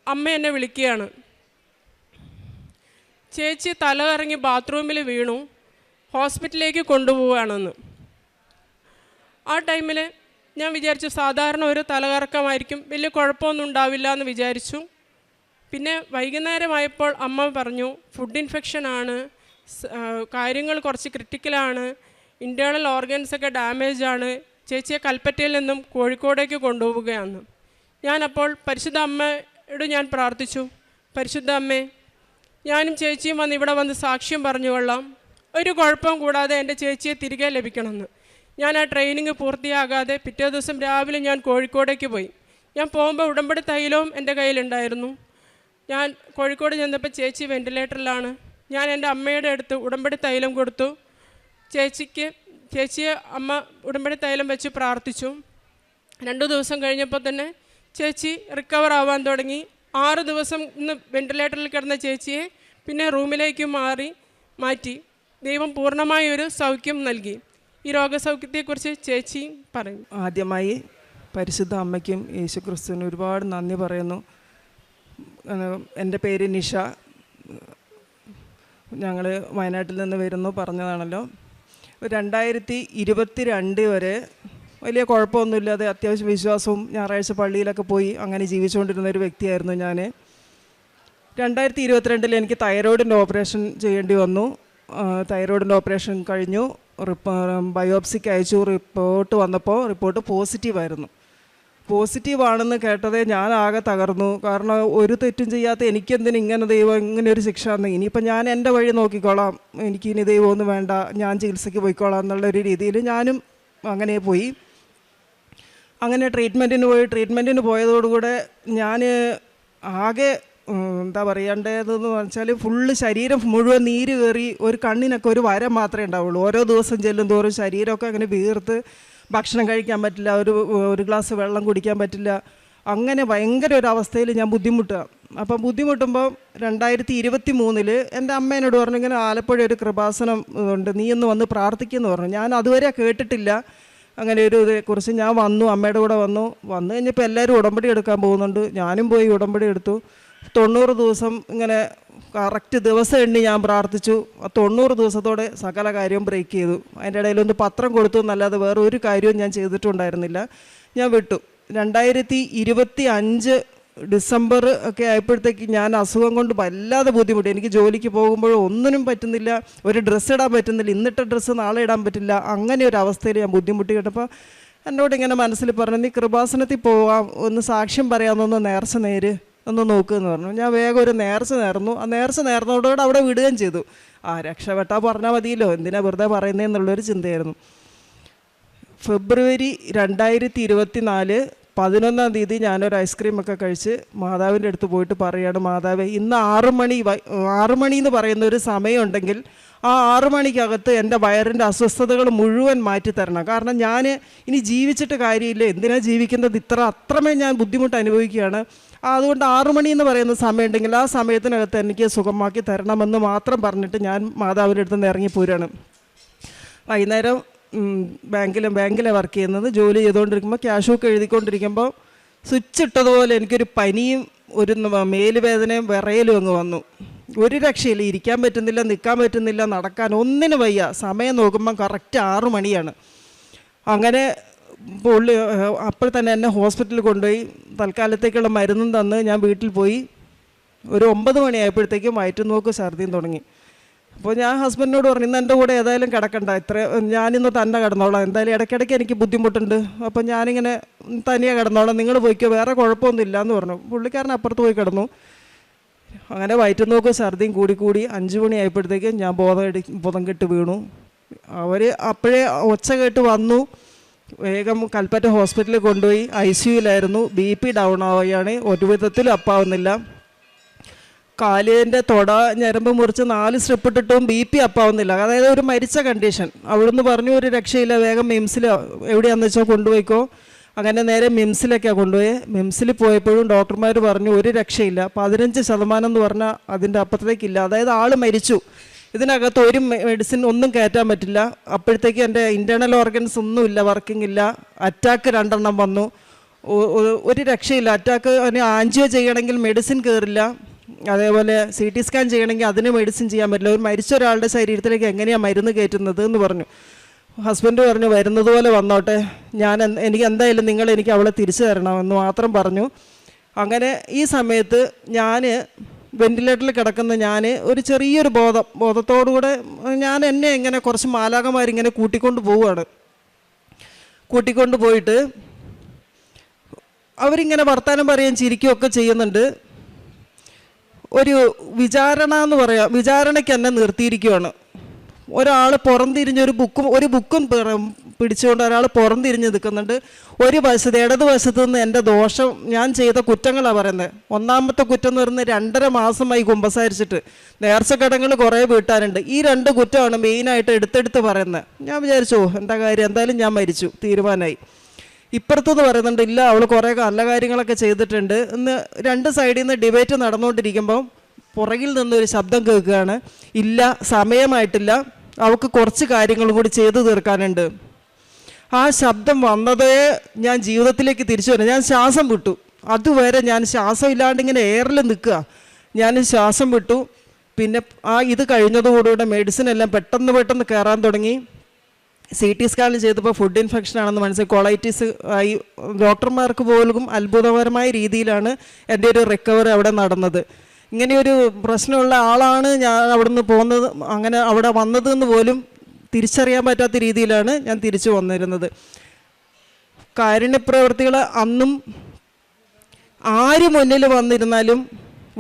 അമ്മ എന്നെ വിളിക്കുകയാണ്. ചേച്ചി തലകറങ്ങി ബാത്റൂമിൽ വീണു, ഹോസ്പിറ്റലിലേക്ക് കൊണ്ടുപോവുകയാണെന്ന്. ആ ടൈമിൽ ഞാൻ വിചാരിച്ചു സാധാരണ ഒരു തലകറക്കമായിരിക്കും, വലിയ കുഴപ്പമൊന്നും ഉണ്ടാവില്ല എന്ന് വിചാരിച്ചു. പിന്നെ വൈകുന്നേരമായപ്പോൾ അമ്മ പറഞ്ഞു, ഫുഡ് ഇൻഫെക്ഷനാണ്, കാര്യങ്ങൾ കുറച്ച് ക്രിട്ടിക്കലാണ്, ഇൻറ്റേർണൽ ഓർഗൻസൊക്കെ ഡാമേജാണ്, ചേച്ചിയെ കൽപ്പറ്റയിൽ നിന്നും കോഴിക്കോടേക്ക് കൊണ്ടുപോവുകയാണ്. ഞാനപ്പോൾ പരിശുദ്ധ അമ്മയോട് ഞാൻ പ്രാർത്ഥിച്ചു, പരിശുദ്ധ അമ്മേ, ഞാനും ചേച്ചിയും വന്ന് ഇവിടെ വന്ന് സാക്ഷ്യം പറഞ്ഞുകൊള്ളാം, ഒരു കുഴപ്പവും കൂടാതെ എൻ്റെ ചേച്ചിയെ തിരികെ ലഭിക്കണമെന്ന്. ഞാൻ ആ ട്രെയിനിങ് പൂർത്തിയാകാതെ പിറ്റേ ദിവസം രാവിലെ ഞാൻ കോഴിക്കോടേക്ക് പോയി. ഞാൻ പോകുമ്പോൾ ഉടമ്പടി തൈലവും എൻ്റെ കയ്യിലുണ്ടായിരുന്നു. ഞാൻ കോഴിക്കോട് ചെന്നപ്പോൾ ചേച്ചി വെൻറ്റിലേറ്ററിലാണ്. ഞാൻ എൻ്റെ അമ്മയുടെ അടുത്ത് ഉടമ്പടി തൈലം കൊടുത്തു. ചേച്ചിയെ അമ്മ ഉടമ്പടി തൈലം വെച്ച് പ്രാർത്ഥിച്ചു. 2 ദിവസം കഴിഞ്ഞപ്പോൾ തന്നെ ചേച്ചി റിക്കവർ ആവാൻ തുടങ്ങി. 6 ദിവസം ഇന്ന് വെൻറ്റിലേറ്ററിൽ കിടന്ന ചേച്ചിയെ പിന്നെ റൂമിലേക്ക് മാറ്റി ദൈവം പൂർണ്ണമായ ഒരു സൗഖ്യം നൽകി. ഈ രോഗസൗഖ്യത്തെക്കുറിച്ച് ചേച്ചി പറയും. ആദ്യമായി പരിശുദ്ധ അമ്മയ്ക്കും യേശുക്രിസ്തുവിനും ഒരുപാട് നന്ദി പറയുന്നു. എൻ്റെ പേര് നിഷ. ഞങ്ങൾ വയനാട്ടിൽ നിന്ന് വരുന്നു പറഞ്ഞതാണല്ലോ. 2022 വരെ വലിയ കുഴപ്പമൊന്നുമില്ലാതെ അത്യാവശ്യം വിശ്വാസവും ഞായറാഴ്ച പള്ളിയിലൊക്കെ പോയി അങ്ങനെ ജീവിച്ചുകൊണ്ടിരുന്ന ഒരു വ്യക്തിയായിരുന്നു ഞാൻ. 2022 എനിക്ക് തൈറോയിഡിൻ്റെ ഓപ്പറേഷൻ ചെയ്യേണ്ടി വന്നു. തൈറോയിഡിൻ്റെ ഓപ്പറേഷൻ കഴിഞ്ഞു. ബയോപ്സിക്ക് അയച്ചു. റിപ്പോർട്ട് വന്നപ്പോൾ റിപ്പോർട്ട് പോസിറ്റീവായിരുന്നു. പോസിറ്റീവാണെന്ന് കേട്ടതേ ഞാൻ ആകെ തകർന്നു. കാരണം ഒരു തെറ്റും ചെയ്യാത്ത എനിക്കെന്തിനും ഇങ്ങനെ ദൈവം ഇങ്ങനെ ഒരു ശിക്ഷ എന്ന്. ഇനിയിപ്പോൾ ഞാൻ എൻ്റെ വഴി നോക്കിക്കോളാം, എനിക്കിനി ദൈവമൊന്നും വേണ്ട, ഞാൻ ചികിത്സയ്ക്ക് പോയിക്കോളാം എന്നുള്ളൊരു രീതിയിൽ ഞാനും അങ്ങനെ പോയി. അങ്ങനെ ട്രീറ്റ്മെൻറ്റിന് പോയതോടുകൂടെ ഞാൻ ആകെ എന്താ പറയേണ്ടതെന്ന് വെച്ചാൽ ഫുള്ള് ശരീരം മുഴുവൻ നീര് കയറി ഒരു കണ്ണിനൊക്കെ ഒരു വര മാത്രമേ ഉണ്ടാവുള്ളൂ. ഓരോ ദിവസം ചെല്ലും തോറും ശരീരമൊക്കെ അങ്ങനെ വീർത്ത് ഭക്ഷണം കഴിക്കാൻ പറ്റില്ല, ഒരു ഗ്ലാസ് വെള്ളം കുടിക്കാൻ പറ്റില്ല. അങ്ങനെ ഭയങ്കര ഒരു അവസ്ഥയിൽ ഞാൻ ബുദ്ധിമുട്ടുക. അപ്പം ബുദ്ധിമുട്ടുമ്പോൾ 2023 എൻ്റെ അമ്മേനോട് പറഞ്ഞു, ഇങ്ങനെ ആലപ്പുഴ ഒരു കൃപാസനം ഉണ്ട്, നീ ഒന്ന് വന്ന് പ്രാർത്ഥിക്കുമെന്ന് പറഞ്ഞു. ഞാൻ അതുവരെ കേട്ടിട്ടില്ല അങ്ങനെ ഒരു ഇതേക്കുറിച്ച്. ഞാൻ വന്നു, അമ്മയുടെ കൂടെ വന്നു കഴിഞ്ഞപ്പോൾ എല്ലാവരും ഉടമ്പടി എടുക്കാൻ പോകുന്നുണ്ട്. ഞാനും പോയി ഉടമ്പടി എടുത്തു. 90 ദിവസം ഇങ്ങനെ കറക്റ്റ് ദിവസം എണ്ണി ഞാൻ പ്രാർത്ഥിച്ചു. 90 ദിവസത്തോടെ സകല കാര്യവും ബ്രേക്ക് ചെയ്തു. അതിൻ്റെ ഇടയിലൊന്ന് പത്രം കൊടുത്തു എന്നല്ലാതെ വേറെ ഒരു കാര്യവും ഞാൻ ചെയ്തിട്ടുണ്ടായിരുന്നില്ല. ഞാൻ വിട്ടു. 2025 ഡിസംബർ ഒക്കെ ആയപ്പോഴത്തേക്ക് ഞാൻ അസുഖം കൊണ്ട് വല്ലാതെ ബുദ്ധിമുട്ടി. എനിക്ക് ജോലിക്ക് പോകുമ്പോഴും ഒന്നിനും പറ്റുന്നില്ല, ഒരു ഡ്രസ്സ് ഇടാൻ പറ്റുന്നില്ല, ഇന്നിട്ട ഡ്രസ്സ് നാളെ ഇടാൻ പറ്റില്ല. അങ്ങനെ ഒരു അവസ്ഥയിൽ ഞാൻ ബുദ്ധിമുട്ടി കേട്ടപ്പോൾ എന്നോട് ഇങ്ങനെ മനസ്സിൽ പറഞ്ഞു, നീ കൃപാസനത്തിൽ പോവാം, ഒന്ന് സാക്ഷ്യം പറയാമെന്നൊന്ന് നേർച്ച നേര് ഒന്ന് നോക്കുമെന്ന് പറഞ്ഞു. ഞാൻ വേഗം ഒരു നേർച്ച നേർന്നു. ആ നേർച്ച നേർന്നതോടെ അവിടെ വിടുകയും ചെയ്തു. രക്ഷപ്പെട്ടാൽ പറഞ്ഞാൽ മതിയല്ലോ, എന്തിനാ വെറുതെ പറയുന്നതെന്നുള്ളൊരു ചിന്തയായിരുന്നു. ഫെബ്രുവരി 2024 11-ാം തീയതി ഞാനൊരു ഐസ്ക്രീമൊക്കെ കഴിച്ച് മാതാവിൻ്റെ അടുത്ത് പോയിട്ട് പറയുകയാണ്, മാതാവേ, ഇന്ന് 6 മണി എന്ന് പറയുന്ന ഒരു സമയമുണ്ടെങ്കിൽ ആ 6 മണിക്കകത്ത് എൻ്റെ വയറിൻ്റെ അസ്വസ്ഥതകൾ മുഴുവൻ മാറ്റിത്തരണം. കാരണം ഞാൻ ഇനി ജീവിച്ചിട്ട് കാര്യമില്ല, എന്തിനാണ് ജീവിക്കുന്നത്, അത്രമേ ഞാൻ ബുദ്ധിമുട്ട് അനുഭവിക്കുകയാണ്. അതുകൊണ്ട് 6 മണി എന്ന് പറയുന്ന സമയമുണ്ടെങ്കിൽ ആ സമയത്തിനകത്ത് എനിക്ക് സുഖമാക്കി തരണമെന്ന് മാത്രം പറഞ്ഞിട്ട് ഞാൻ മാതാവിൻ്റെ അടുത്ത് നിന്ന് ഇറങ്ങിപ്പോരാണ്. വൈകുന്നേരം ബാങ്കിലെ വർക്ക് ചെയ്യുന്നത്. ജോലി ചെയ്തുകൊണ്ടിരിക്കുമ്പോൾ ക്യാഷൊക്കെ എഴുതിക്കൊണ്ടിരിക്കുമ്പോൾ സ്വിച്ച് ഇട്ടതുപോലെ എനിക്കൊരു പനിയും ഒരു മേലുവേദനയും വിറയലും അങ്ങ് വന്നു. ഒരു രക്ഷയില്ല, ഇരിക്കാൻ പറ്റുന്നില്ല, നിൽക്കാൻ പറ്റുന്നില്ല, നടക്കാൻ ഒന്നിനും വയ്യ. സമയം നോക്കുമ്പം കറക്റ്റ് 6 മണിയാണ്. അങ്ങനെ പുള്ളി അപ്പോൾ തന്നെ എന്നെ ഹോസ്പിറ്റലിൽ കൊണ്ടുപോയി തൽക്കാലത്തേക്കുള്ള മരുന്നും തന്ന് ഞാൻ വീട്ടിൽ പോയി. ഒരു 9 മണിയായപ്പോഴത്തേക്കും വയറ്റുനോക്ക് ഛർദിയും തുടങ്ങി. അപ്പോൾ ഞാൻ ഹസ്ബൻഡിനോട് പറഞ്ഞു, ഇന്ന് എൻ്റെ കൂടെ ഏതായാലും കിടക്കണ്ട, ഞാനിന്ന് തന്നെ കിടന്നോളാം, എന്തായാലും ഇടയ്ക്കിടയ്ക്ക് എനിക്ക് ബുദ്ധിമുട്ടുണ്ട്, അപ്പോൾ ഞാനിങ്ങനെ തനിയെ കിടന്നോളാം, നിങ്ങൾ പോയിക്കോ, വേറെ കുഴപ്പമൊന്നുമില്ല എന്ന് പറഞ്ഞു. പുള്ളിക്കാരൻ അപ്പുറത്ത് പോയി കിടന്നു. അങ്ങനെ വയറ്റുനോക്ക് ഛർദിയും കൂടി 5 മണിയായപ്പോഴത്തേക്കും ഞാൻ ബോധം കെട്ട് വീണു. അവർ അപ്പോഴേ ഒച്ച കേട്ട് വന്നു. വേഗം കൽപ്പറ്റ ഹോസ്പിറ്റലിൽ കൊണ്ടുപോയി. ICUലായിരുന്നു. BP ഡൗൺ ആവുകയാണ്, ഒരു വിധത്തിലും അപ്പാവുന്നില്ല. കാലിൻ്റെ തൊട ഞരമ്പ് മുറിച്ച് 4 സ്ട്രിപ്പ് ഇട്ടിട്ടും BP അപ്പാവുന്നില്ല. അതായത് ഒരു മരിച്ച കണ്ടീഷൻ. അവിടുന്ന് പറഞ്ഞു ഒരു രക്ഷയില്ല, വേഗം മിംസിൽ എവിടെയാണെന്ന് വെച്ചാൽ കൊണ്ടുപോയിക്കോ. അങ്ങനെ നേരെ മിംസിലേക്കാണ് കൊണ്ടുപോയി. മിംസിൽ പോയപ്പോഴും ഡോക്ടർമാർ പറഞ്ഞു ഒരു രക്ഷയില്ല, 15% എന്ന് പറഞ്ഞാൽ അതിൻ്റെ അപ്പുറത്തേക്കില്ല. അതായത് ആൾ മരിച്ചു, ഇതിനകത്ത് ഒരു മെഡിസിൻ ഒന്നും കയറ്റാൻ പറ്റില്ല. അപ്പോഴത്തേക്ക് എൻ്റെ ഇൻറ്റേർണൽ ഓർഗൻസ് ഒന്നുമില്ല, വർക്കിംഗ് ഇല്ല. അറ്റാക്ക് 2 എണ്ണം വന്നു, ഒരു രക്ഷയില്ല. അറ്റാക്ക് ആൻജിയോ ചെയ്യണമെങ്കിൽ മെഡിസിൻ കയറില്ല, അതേപോലെ CT സ്കാൻ ചെയ്യണമെങ്കിൽ അതിന് മെഡിസിൻ ചെയ്യാൻ പറ്റില്ല. ഒരു മരിച്ച ഒരാളുടെ ശരീരത്തിലേക്ക് എങ്ങനെയാണ് മരുന്ന് കയറ്റുന്നത് എന്ന് പറഞ്ഞു. ഹസ്ബൻഡ് പറഞ്ഞു വരുന്നത് പോലെ വന്നോട്ടെ, എനിക്ക് എന്തായാലും നിങ്ങൾ എനിക്ക് അവളെ തിരിച്ചു തരണമെന്ന് മാത്രം പറഞ്ഞു. അങ്ങനെ ഈ സമയത്ത് ഞാൻ വെന്റിലേറ്ററിൽ കിടക്കുന്ന ഞാൻ ഒരു ചെറിയൊരു ബോധത്തോടുകൂടെ ഞാൻ എന്നെ ഇങ്ങനെ കുറച്ച് മാലാഖമാരിങ്ങനെ കൂട്ടിക്കൊണ്ട് പോവുകയാണ്. കൂട്ടിക്കൊണ്ട് പോയിട്ട് അവരിങ്ങനെ വർത്താനം പറയുകയും ചിരിക്കുകയൊക്കെ ചെയ്യുന്നുണ്ട്. ഒരു വിചാരണ എന്ന് പറയാം, വിചാരണയ്ക്ക് എന്നെ നിർത്തിയിരിക്കുകയാണ്. ഒരാൾ പുറംതിരിഞ്ഞ് ഒരു ബുക്കും പിടിച്ചുകൊണ്ട് ഒരാൾ പുറംതിരിഞ്ഞ് നിൽക്കുന്നുണ്ട്. ഒരു വശത്ത് ഇടതുവശത്ത് നിന്ന് എൻ്റെ ദോഷം, ഞാൻ ചെയ്ത കുറ്റങ്ങളാണ് പറയുന്നത്. ഒന്നാമത്തെ കുറ്റം എന്ന് പറയുന്നത് 2.5 മാസമായി കുമ്പസാരിച്ചിട്ട് നേർച്ചക്കടങ്ങൾ കുറേ വീട്ടാനുണ്ട്. ഈ 2 കുറ്റമാണ് മെയിനായിട്ട് എടുത്തെടുത്ത് പറയുന്നത്. ഞാൻ വിചാരിച്ചു എന്താ കാര്യം, എന്തായാലും ഞാൻ മരിച്ചു, തീരുമാനമായി. ഇപ്പുറത്തുനിന്ന് പറയുന്നുണ്ട് ഇല്ല, അവൾ കുറേ നല്ല കാര്യങ്ങളൊക്കെ ചെയ്തിട്ടുണ്ട് എന്ന്. 2 സൈഡിൽ നിന്ന് ഡിബേറ്റ് നടന്നുകൊണ്ടിരിക്കുമ്പോൾ പുറകിൽ നിന്നൊരു ശബ്ദം കേൾക്കുകയാണ്, ഇല്ല സമയമായിട്ടില്ല, അവൾക്ക് കുറച്ച് കാര്യങ്ങളും കൂടി ചെയ്തു തീർക്കാനുണ്ട്. ആ ശബ്ദം വന്നതേ ഞാൻ ജീവിതത്തിലേക്ക് തിരിച്ചു വരാം. ഞാൻ ശ്വാസം വിട്ടു. അതുവരെ ഞാൻ ശ്വാസം ഇല്ലാണ്ട് ഇങ്ങനെ എയറിൽ നിൽക്കുക. ഞാൻ ശ്വാസം വിട്ടു. പിന്നെ ഇത് കഴിഞ്ഞതോടുകൂടെ മെഡിസിൻ എല്ലാം പെട്ടെന്ന് കയറാൻ തുടങ്ങി. CT സ്കാൻ ചെയ്തപ്പോൾ ഫുഡ് ഇൻഫെക്ഷൻ ആണെന്ന് മനസ്സിലായി. കൊളൈറ്റിസ് ആയി. ഡോക്ടർമാർക്ക് പോലും അത്ഭുതകരമായ രീതിയിലാണ് എൻ്റെ ഒരു റിക്കവറി അവിടെ നടന്നത്. ഇങ്ങനെയൊരു പ്രശ്നമുള്ള ആളാണ് ഞാൻ അവിടെ നിന്ന് പോകുന്നത്, അങ്ങനെ അവിടെ വന്നതെന്ന് പോലും തിരിച്ചറിയാൻ പറ്റാത്ത രീതിയിലാണ് ഞാൻ തിരിച്ചു വന്നിരുന്നത്. കാരുണ്യപ്രവർത്തികൾ അന്നും ആര് മുന്നിൽ വന്നിരുന്നാലും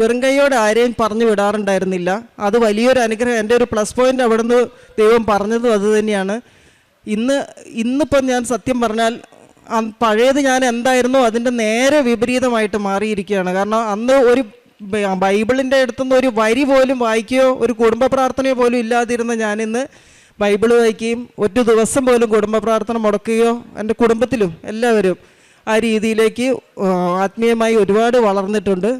വെറും കൈയോടെ ആരെയും പറഞ്ഞു വിടാറുണ്ടായിരുന്നില്ല. അത് വലിയൊരു അനുഗ്രഹം. എൻ്റെ ഒരു പ്ലസ് പോയിൻ്റ് അവിടെ നിന്ന് ദൈവം പറഞ്ഞതും അത് തന്നെയാണ്. ഇന്നിപ്പം ഞാൻ സത്യം പറഞ്ഞാൽ പഴയത് ഞാൻ എന്തായിരുന്നോ അതിൻ്റെ നേരെ വിപരീതമായിട്ട് മാറിയിരിക്കുകയാണ്. കാരണം അന്ന് ഒരു ബൈബിളിൻ്റെ അടുത്തുനിന്ന് ഒരു വരി പോലും വായിക്കുകയോ ഒരു കുടുംബ പ്രാർത്ഥനയോ പോലും ഇല്ലാതിരുന്ന ഞാനിന്ന് ബൈബിൾ വായിക്കുകയും ഒരു ദിവസം പോലും കുടുംബ പ്രാർത്ഥന മുടക്കുകയോ എൻ്റെ കുടുംബത്തിലും എല്ലാവരും ആ രീതിയിലേക്ക് ആത്മീയമായി ഒരുപാട് വളർന്നിട്ടുണ്ട്.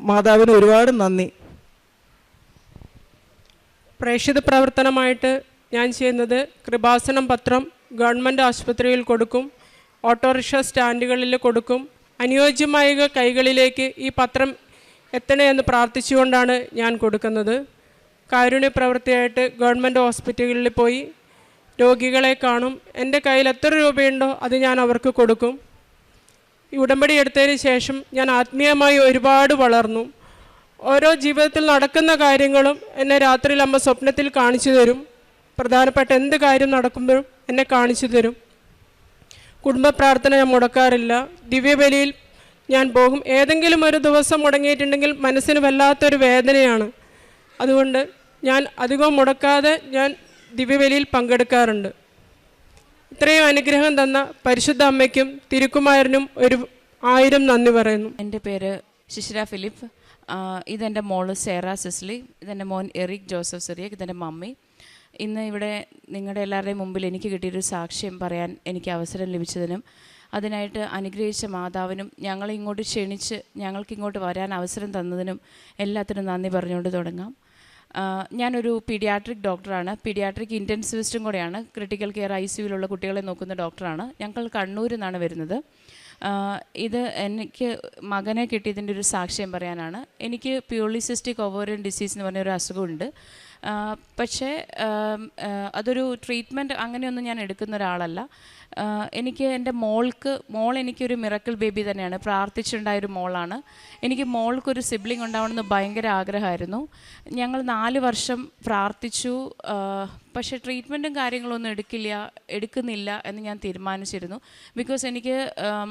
മാതാവിന് ഒരുപാട് നന്ദി. പ്രേക്ഷിത പ്രവർത്തനമായിട്ട് ഞാൻ ചെയ്യുന്നത് കൃപാസനം പത്രം ഗവൺമെൻറ് ആശുപത്രിയിൽ കൊടുക്കും, ഓട്ടോറിക്ഷ സ്റ്റാൻഡുകളിൽ കൊടുക്കും. അനുയോജ്യമായ കൈകളിലേക്ക് ഈ പത്രം എത്തണമെന്ന് പ്രാർത്ഥിച്ചുകൊണ്ടാണ് ഞാൻ കൊടുക്കുന്നത്. കാരുണ്യ പ്രവൃത്തിയായിട്ട് ഗവൺമെൻറ് ഹോസ്പിറ്റലുകളിൽ പോയി രോഗികളെ കാണും. എൻ്റെ കയ്യിൽ എത്ര രൂപയുണ്ടോ അത് ഞാൻ അവർക്ക് കൊടുക്കും. ഈ ഉടമ്പടി എടുത്തതിന് ശേഷം ഞാൻ ആത്മീയമായി ഒരുപാട് വളർന്നു. ഓരോ ജീവിതത്തിൽ നടക്കുന്ന കാര്യങ്ങളും എന്നെ രാത്രിയിൽ അമ്മ സ്വപ്നത്തിൽ കാണിച്ചു തരും. പ്രധാനപ്പെട്ട എന്ത് കാര്യം നടക്കുമ്പോഴും എന്നെ കാണിച്ചു തരും. കുടുംബ പ്രാർത്ഥന ഞാൻ മുടക്കാറില്ല. ദിവ്യബലിയിൽ ഞാൻ പോകും. ഏതെങ്കിലും ഒരു ദിവസം മുടങ്ങിയിട്ടുണ്ടെങ്കിൽ മനസ്സിന് വല്ലാത്തൊരു വേദനയാണ്. അതുകൊണ്ട് ഞാൻ അധികം മുടക്കാതെ ഞാൻ ദിവ്യബലിയിൽ പങ്കെടുക്കാറുണ്ട്. ഇത്രയും അനുഗ്രഹം തന്ന പരിശുദ്ധ അമ്മയ്ക്കും തിരുക്കുമാരനും 1000 നന്ദി പറയുന്നു. എൻ്റെ പേര് ശിശിര ഫിലിപ്പ്. ഇതെൻ്റെ മോള് സേറ സിസ്ലി, ഇതെൻ്റെ മോൻ എറിക് ജോസഫ് സിറിയക്, ഇതെൻ്റെ മമ്മി. ഇന്ന് ഇവിടെ നിങ്ങളുടെ എല്ലാവരുടെയും മുമ്പിൽ എനിക്ക് കിട്ടിയൊരു സാക്ഷ്യം പറയാൻ എനിക്ക് അവസരം ലഭിച്ചതിനും അതിനായിട്ട് അനുഗ്രഹിച്ച മാതാവിനും ഞങ്ങളെ ഇങ്ങോട്ട് ക്ഷണിച്ച് ഞങ്ങൾക്കിങ്ങോട്ട് വരാൻ അവസരം തന്നതിനും എല്ലാത്തിനും നന്ദി പറഞ്ഞുകൊണ്ട് തുടങ്ങാം. ഞാനൊരു പീഡിയാട്രിക് ഡോക്ടറാണ്, പീഡിയാട്രിക് ഇൻറ്റൻസിവിസ്റ്റും കൂടെയാണ്. ക്രിട്ടിക്കൽ കെയർ ICUവിലുള്ള കുട്ടികളെ നോക്കുന്ന ഡോക്ടറാണ്. ഞങ്ങൾ കണ്ണൂരിൽ നിന്നാണ് വരുന്നത്. ഇത് എനിക്ക് മകനെ കിട്ടിയതിൻ്റെ ഒരു സാക്ഷ്യം പറയാനാണ്. എനിക്ക് പോളിസിസ്റ്റിക് ഓവേറിയൻ ഡിസീസ് എന്ന് പറഞ്ഞൊരു അസുഖമുണ്ട്. പക്ഷേ അതൊരു ട്രീറ്റ്മെൻറ്റ് അങ്ങനെയൊന്നും ഞാൻ എടുക്കുന്ന ഒരാളല്ല. എനിക്ക് എൻ്റെ മോൾ എനിക്കൊരു മിറക്കിൾ ബേബി തന്നെയാണ്, പ്രാർത്ഥിച്ചുണ്ടായൊരു മോളാണ്. എനിക്ക് മോൾക്കൊരു സിബ്ലിംഗ് ഉണ്ടാവണമെന്ന് ഭയങ്കര ആഗ്രഹമായിരുന്നു. ഞങ്ങൾ 4 വർഷം പ്രാർത്ഥിച്ചു. പക്ഷേ ട്രീറ്റ്മെൻറ്റും കാര്യങ്ങളൊന്നും എടുക്കുന്നില്ല എന്ന് ഞാൻ തീരുമാനിച്ചിരുന്നു. ബിക്കോസ് എനിക്ക്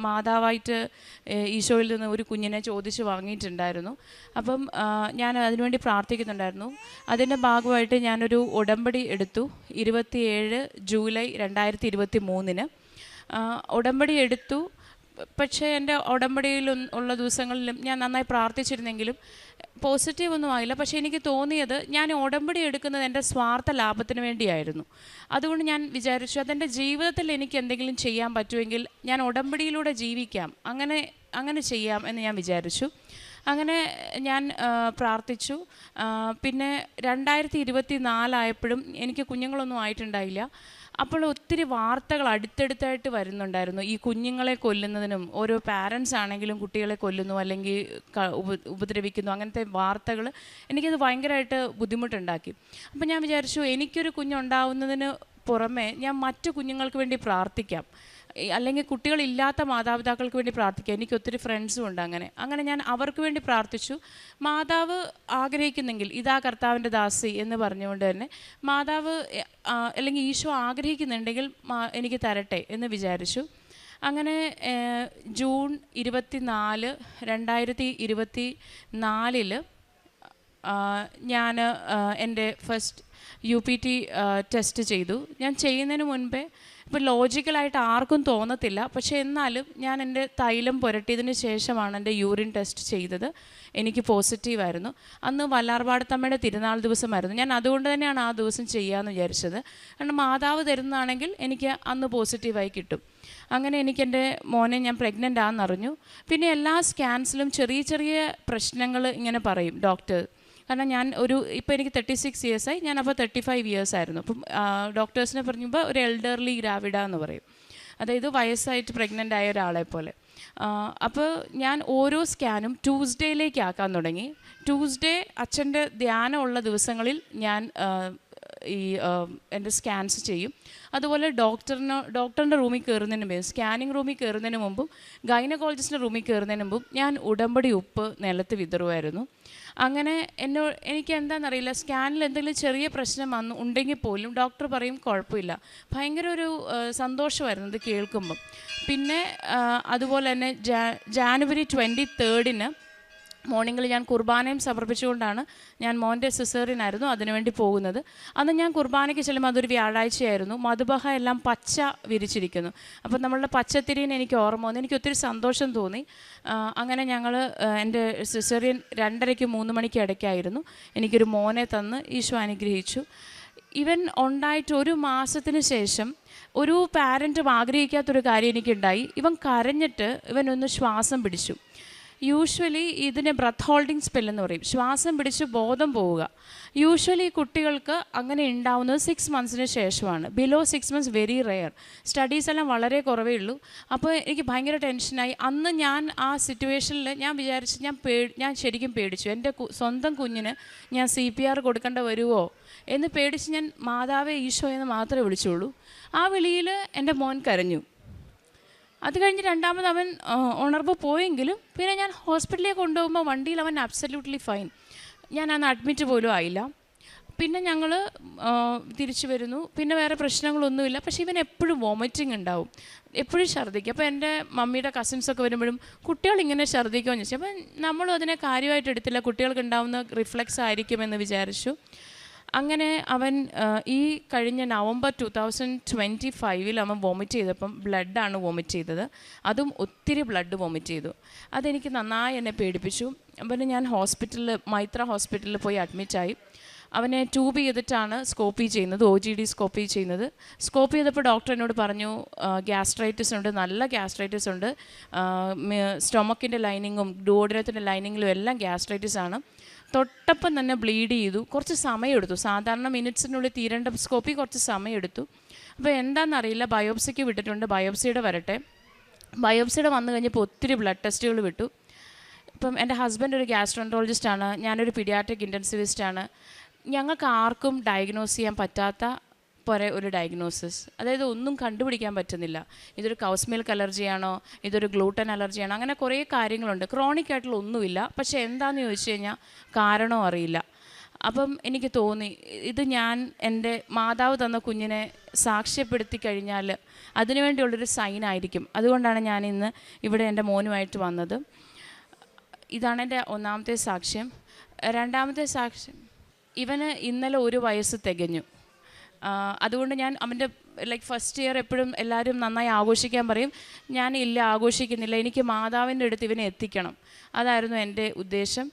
മാതാവായിട്ട് ഈശോയിൽ നിന്ന് ഒരു കുഞ്ഞിനെ ചോദിച്ച് വാങ്ങിയിട്ടുണ്ടായിരുന്നു. അപ്പം ഞാൻ അതിനുവേണ്ടി പ്രാർത്ഥിക്കുന്നുണ്ടായിരുന്നു. അതിൻ്റെ ഭാഗമായിട്ട് ഞാനൊരു ഉടമ്പടി എടുത്തു. 27 ജൂലൈ 2023 ഉടമ്പടി എടുത്തു. പക്ഷേ എൻ്റെ ഉടമ്പടിയിൽ ഉള്ള ദിവസങ്ങളിലും ഞാൻ നന്നായി പ്രാർത്ഥിച്ചിരുന്നെങ്കിലും പോസിറ്റീവ് ഒന്നും ആയില്ല. പക്ഷേ എനിക്ക് തോന്നിയത് ഞാൻ ഉടമ്പടി എടുക്കുന്നത് എൻ്റെ സ്വാർത്ഥ ലാഭത്തിന് വേണ്ടിയായിരുന്നു. അതുകൊണ്ട് ഞാൻ വിചാരിച്ചു അതെൻ്റെ ജീവിതത്തിൽ എനിക്ക് എന്തെങ്കിലും ചെയ്യാൻ പറ്റുമെങ്കിൽ ഞാൻ ഉടമ്പടിയിലൂടെ ജീവിക്കാം, അങ്ങനെ ചെയ്യാം എന്ന് ഞാൻ വിചാരിച്ചു. അങ്ങനെ ഞാൻ പ്രാർത്ഥിച്ചു. പിന്നെ 2024 ആയപ്പോഴും എനിക്ക് കുഞ്ഞുങ്ങളൊന്നും ആയിട്ടുണ്ടായില്ല. അപ്പോൾ ഒത്തിരി വാർത്തകൾ അടുത്തടുത്തായിട്ട് വരുന്നുണ്ടായിരുന്നു. ഈ കുഞ്ഞുങ്ങളെ കൊല്ലുന്നതിനും ഓരോ പാരൻസ് ആണെങ്കിലും കുട്ടികളെ കൊല്ലുന്നു അല്ലെങ്കിൽ ഉപദ്രവിക്കുന്നു, അങ്ങനത്തെ വാർത്തകൾ എനിക്കത് ഭയങ്കരമായിട്ട് ബുദ്ധിമുട്ടുണ്ടാക്കി. അപ്പോൾ ഞാൻ വിചാരിച്ചു എനിക്കൊരു കുഞ്ഞുണ്ടാവുന്നതിന് പുറമെ ഞാൻ മറ്റു കുഞ്ഞുങ്ങൾക്ക് വേണ്ടി പ്രാർത്ഥിക്കാം, അല്ലെങ്കിൽ കുട്ടികളില്ലാത്ത മാതാപിതാക്കൾക്ക് വേണ്ടി പ്രാർത്ഥിക്കാം. എനിക്ക് ഒത്തിരി ഫ്രണ്ട്സും ഉണ്ട്. അങ്ങനെ ഞാൻ അവർക്ക് വേണ്ടി പ്രാർത്ഥിച്ചു. മാതാവ് ആഗ്രഹിക്കുന്നെങ്കിൽ ഇതാ കർത്താവിൻ്റെ ദാസി എന്ന് പറഞ്ഞുകൊണ്ട് തന്നെ മാതാവ് അല്ലെങ്കിൽ ഈശോ ആഗ്രഹിക്കുന്നുണ്ടെങ്കിൽ എനിക്ക് തരട്ടെ എന്ന് വിചാരിച്ചു. അങ്ങനെ ജൂൺ 24, 2024 ഞാൻ എൻ്റെ ഫസ്റ്റ് UPT ടെസ്റ്റ് ചെയ്തു. ഞാൻ ചെയ്യുന്നതിന് മുൻപേ ഇപ്പോൾ ലോജിക്കലായിട്ട് ആർക്കും തോന്നത്തില്ല, പക്ഷേ എന്നാലും ഞാൻ എൻ്റെ തൈലം പുരട്ടിയതിന് ശേഷമാണ് എൻ്റെ യൂറിൻ ടെസ്റ്റ് ചെയ്തത്. എനിക്ക് പോസിറ്റീവായിരുന്നു. അന്ന് വല്ലാർപാടത്തമ്മയുടെ തിരുനാൾ ദിവസമായിരുന്നു. ഞാൻ അതുകൊണ്ട് തന്നെയാണ് ആ ദിവസം ചെയ്യാമെന്ന് വിചാരിച്ചത്. കാരണം മാതാവ് തരുന്നതാണെങ്കിൽ എനിക്ക് അന്ന് പോസിറ്റീവായി കിട്ടും. അങ്ങനെ എനിക്കെൻ്റെ മോനെ ഞാൻ പ്രഗ്നൻ്റ് ആണെന്നറിഞ്ഞു. പിന്നെ എല്ലാ സ്കാൻസിലും ചെറിയ ചെറിയ പ്രശ്നങ്ങൾ ഇങ്ങനെ പറയും ഡോക്ടർ. കാരണം ഞാൻ ഇപ്പോൾ എനിക്ക് 36 ഇയേഴ്സായി, ഞാനപ്പോൾ 35 ഇയേഴ്സ് ആയിരുന്നു. അപ്പം ഡോക്ടേഴ്സിനെ പറഞ്ഞപ്പോൾ ഒരു എൽഡർലി ഗ്രാവിഡ എന്ന് പറയും, അതായത് വയസ്സായിട്ട് പ്രഗ്നൻ്റ് ആയ ഒരാളെ പോലെ. അപ്പോൾ ഞാൻ ഓരോ സ്കാനും ട്യൂസ്ഡേയിലേക്ക് ആക്കാൻ തുടങ്ങി. ട്യൂസ്ഡേ അച്ഛൻ്റെ ധ്യാനമുള്ള ദിവസങ്ങളിൽ ഞാൻ എൻ്റെ സ്കാൻസ് ചെയ്യും. അതുപോലെ ഡോക്ടറിൻ്റെ റൂമിൽ കയറുന്നതിന് മുമ്പ്, സ്കാനിങ് റൂമിൽ കയറുന്നതിന് മുമ്പും ഗൈനക്കോളജിസ്റ്റിൻ്റെ റൂമിൽ കയറുന്നതിന് മുമ്പും ഞാൻ ഉടമ്പടി ഉപ്പ് നിലത്ത് വിതറുമായിരുന്നു. അങ്ങനെ എനിക്ക് എന്താണെന്നറിയില്ല, സ്കാനിൽ എന്തെങ്കിലും ചെറിയ പ്രശ്നം ഉണ്ടെങ്കിൽ പോലും ഡോക്ടർ പറയും കുഴപ്പമില്ല. ഭയങ്കര ഒരു സന്തോഷമായിരുന്നു ഇത് കേൾക്കുമ്പം. പിന്നെ അതുപോലെ തന്നെ ജാനുവരി 23 മോർണിംഗിൽ ഞാൻ കുർബാനയും സമർപ്പിച്ചുകൊണ്ടാണ്, ഞാൻ മോൻ്റെ സിസേറിയനായിരുന്നു അതിനുവേണ്ടി പോകുന്നത്. അന്ന് ഞാൻ കുർബാനയ്ക്ക് ചെല്ലുമ്പോൾ അതൊരു വ്യാഴാഴ്ചയായിരുന്നു. മധുബഹ എല്ലാം പച്ച വിരിച്ചിരിക്കുന്നു. അപ്പോൾ നമ്മളുടെ പച്ചത്തിരീനെ എനിക്ക് ഓർമ്മ വന്നു. എനിക്ക് ഒത്തിരി സന്തോഷം തോന്നി. അങ്ങനെ ഞങ്ങൾ എൻ്റെ സിസേറിയൻ 2:30 3 മണിക്ക് ഇടയ്ക്കായിരുന്നു. എനിക്കൊരു മോനെ തന്ന് ഈശോ അനുഗ്രഹിച്ചു. ഇവൻ ഉണ്ടായിട്ട് 1 മാസത്തിന് ശേഷം ഒരു പാരൻറ്റും ആഗ്രഹിക്കാത്തൊരു കാര്യം എനിക്കുണ്ടായി. ഇവൻ കരഞ്ഞിട്ട് ഇവനൊന്ന് ശ്വാസം പിടിച്ചു. യൂഷ്വലി ഇതിനെ ബ്രത്ത് ഹോൾഡിങ് സ്പെല്ലെന്ന് പറയും, ശ്വാസം പിടിച്ച് ബോധം പോവുക. യൂഷ്വലി കുട്ടികൾക്ക് അങ്ങനെ ഉണ്ടാവുന്നത് 6 മന്ത്സിന് ശേഷമാണ്. Below 6 months very rare. Studies എല്ലാം വളരെ കുറവേ ഉള്ളൂ. അപ്പോൾ എനിക്ക് ഭയങ്കര ടെൻഷനായി. അന്ന് ഞാൻ ആ സിറ്റുവേഷനിൽ ഞാൻ വിചാരിച്ച് ഞാൻ ശരിക്കും പേടിച്ചു. എൻ്റെ സ്വന്തം കുഞ്ഞിന് ഞാൻ CPR കൊടുക്കേണ്ട വരുമോ എന്ന് പേടിച്ച് ഞാൻ മാതാവേ ഈശോ എന്ന് മാത്രമേ വിളിച്ചുള്ളൂ. ആ വിളിയിൽ എൻ്റെ മോൻ കരഞ്ഞു. അത് കഴിഞ്ഞ് രണ്ടാമത് അവൻ ഉണർവ് പോയെങ്കിലും പിന്നെ ഞാൻ ഹോസ്പിറ്റലിലേക്ക് കൊണ്ടുപോകുമ്പോൾ വണ്ടിയിൽ അവൻ അബ്സല്യൂട്ട്ലി ഫൈൻ. ഞാൻ അന്ന് അഡ്മിറ്റ് പോലും ആയില്ല. പിന്നെ ഞങ്ങൾ തിരിച്ചു വരുന്നു. പിന്നെ വേറെ പ്രശ്നങ്ങളൊന്നുമില്ല. പക്ഷേ ഇവൻ എപ്പോഴും വോമിറ്റിംഗ് ഉണ്ടാവും, എപ്പോഴും ഛർദ്ദിക്കും. അപ്പോൾ എൻ്റെ മമ്മിയുടെ കസിൻസൊക്കെ വരുമ്പോഴും കുട്ടികളിങ്ങനെ ഛർദ്ദിക്കുമെന്ന് ചോദിച്ചു. അപ്പം നമ്മളും അതിനെ കാര്യമായിട്ട് എടുത്തില്ല. കുട്ടികൾക്ക് ഉണ്ടാവുന്ന റിഫ്ലെക്സ് ആയിരിക്കുമെന്ന് വിചാരിച്ചു. അങ്ങനെ അവൻ ഈ കഴിഞ്ഞ നവംബർ 2025 അവൻ വോമിറ്റ് ചെയ്തപ്പം ബ്ലഡാണ് വോമിറ്റ് ചെയ്തത്. അതും ഒത്തിരി ബ്ലഡ് വോമിറ്റ് ചെയ്തു. അതെനിക്ക് നന്നായി എന്നെ പേടിപ്പിച്ചു. പിന്നെ ഞാൻ മൈത്ര ഹോസ്പിറ്റലിൽ പോയി അഡ്മിറ്റായി. അവനെ ട്യൂബ് ചെയ്തിട്ടാണ് സ്കോപ്പി ചെയ്യുന്നത്, OGD സ്കോപ്പി ചെയ്യുന്നത്. സ്കോപ്പ് ചെയ്തപ്പോൾ ഡോക്ടർ എന്നോട് പറഞ്ഞു ഗ്യാസ്ട്രൈറ്റിസ് ഉണ്ട്, നല്ല ഗ്യാസ്ട്രൈറ്റിസ് ഉണ്ട്. സ്റ്റൊമക്കിൻ്റെ ലൈനിങ്ങും ഡുവോഡനത്തിൻ്റെ ലൈനിങ്ങിലും എല്ലാം ഗ്യാസ്ട്രൈറ്റിസ് ആണ്. തൊട്ടപ്പം തന്നെ ബ്ലീഡ് ചെയ്തു. കുറച്ച് സമയമെടുത്തു. സാധാരണ മിനിറ്റ്സിനുള്ളിൽ തീരേണ്ട സ്കോപ്പി കുറച്ച് സമയമെടുത്തു. അപ്പോൾ എന്താണെന്നറിയില്ല, ബയോപ്സിക്ക് വിട്ടിട്ടുണ്ട്. ബയോപ്സിയുടെ വരട്ടെ. ബയോപ്സിയുടെ വന്നു കഴിഞ്ഞപ്പോൾ ഒത്തിരി ബ്ലഡ് ടെസ്റ്റുകൾ വിട്ടു. ഇപ്പം എൻ്റെ ഹസ്ബൻഡ് ഒരു ഗ്യാസ്ട്രോൻട്രോളജിസ്റ്റാണ്, ഞാനൊരു പീഡിയാട്രിക് ഇൻറ്റൻസിവിസ്റ്റാണ്. ഞങ്ങൾക്ക് ആർക്കും ഡയഗ്നോസ് ചെയ്യാൻ പറ്റാത്ത ഒരു ഡയഗ്നോസിസ്, അതായത് ഒന്നും കണ്ടുപിടിക്കാൻ പറ്റുന്നില്ല. ഇതൊരു കൗസ് മിൽക്ക് അലർജിയാണോ, ഇതൊരു ഗ്ലൂട്ടൻ അലർജിയാണോ, അങ്ങനെ കുറേ കാര്യങ്ങളുണ്ട്. ക്രോണിക് ആയിട്ടുള്ള ഒന്നുമില്ല. പക്ഷേ എന്താണെന്ന് ചോദിച്ചു കഴിഞ്ഞാൽ കാരണവും അറിയില്ല. അപ്പം എനിക്ക് തോന്നി ഇത് ഞാൻ എൻ്റെ മാതാവ് തന്ന കുഞ്ഞിനെ സാക്ഷ്യപ്പെടുത്തി കഴിഞ്ഞാൽ അതിനുവേണ്ടിയുള്ളൊരു സൈനായിരിക്കും. അതുകൊണ്ടാണ് ഞാൻ ഇന്ന് ഇവിടെ എൻ്റെ മോനുമായിട്ട് വന്നത്. ഇതാണ് എൻ്റെ ഒന്നാമത്തെ സാക്ഷ്യം. രണ്ടാമത്തെ സാക്ഷ്യം, ഇവന് ഇന്നലെ 1 വയസ്സ് തികഞ്ഞു. അതുകൊണ്ട് ഞാൻ അവൻ്റെ ഫസ്റ്റ് ഇയർ എപ്പോഴും എല്ലാവരും നന്നായി ആഘോഷിക്കാൻ പറയും. ഞാൻ ഇല്ല, ആഘോഷിക്കുന്നില്ല, എനിക്ക് മാതാവിൻ്റെ അടുത്ത് ഇവനെ എത്തിക്കണം, അതായിരുന്നു എൻ്റെ ഉദ്ദേശം.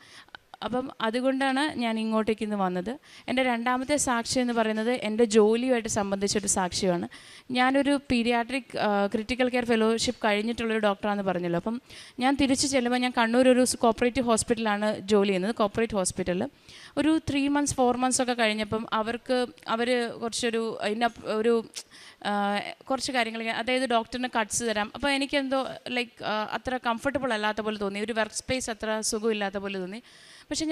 അപ്പം അതുകൊണ്ടാണ് ഞാൻ ഇങ്ങോട്ടേക്ക് ഇന്ന് വന്നത്. എൻ്റെ രണ്ടാമത്തെ സാക്ഷ്യം എന്ന് പറയുന്നത് എൻ്റെ ജോലിയുമായിട്ട് സംബന്ധിച്ചൊരു സാക്ഷ്യമാണ്. ഞാനൊരു പീഡിയാട്രിക് ക്രിട്ടിക്കൽ കെയർ ഫെലോഷിപ്പ് കഴിഞ്ഞിട്ടുള്ളൊരു ഡോക്ടറാണെന്ന് പറഞ്ഞല്ലോ. അപ്പം ഞാൻ തിരിച്ച് ചെല്ലുമ്പോൾ ഞാൻ കണ്ണൂർ ഒരു കോപ്പറേറ്റീവ് ഹോസ്പിറ്റലാണ് ജോലി ചെയ്യുന്നത്. കോപ്പറേറ്റ് ഹോസ്പിറ്റലിൽ ഒരു 3 months 4 months ഒക്കെ കഴിഞ്ഞപ്പം അവർ കുറച്ചൊരു കുറച്ച് കാര്യങ്ങൾ, അതായത് ഡോക്ടറിന് കട്ട്സ് തരാം. അപ്പോൾ എനിക്കെന്തോ അത്ര കംഫർട്ടബിൾ അല്ലാത്ത പോലെ തോന്നി, ഒരു വർക്ക് സ്പേസ് അത്ര സുഖമില്ലാത്ത പോലെ തോന്നി. പക്ഷെ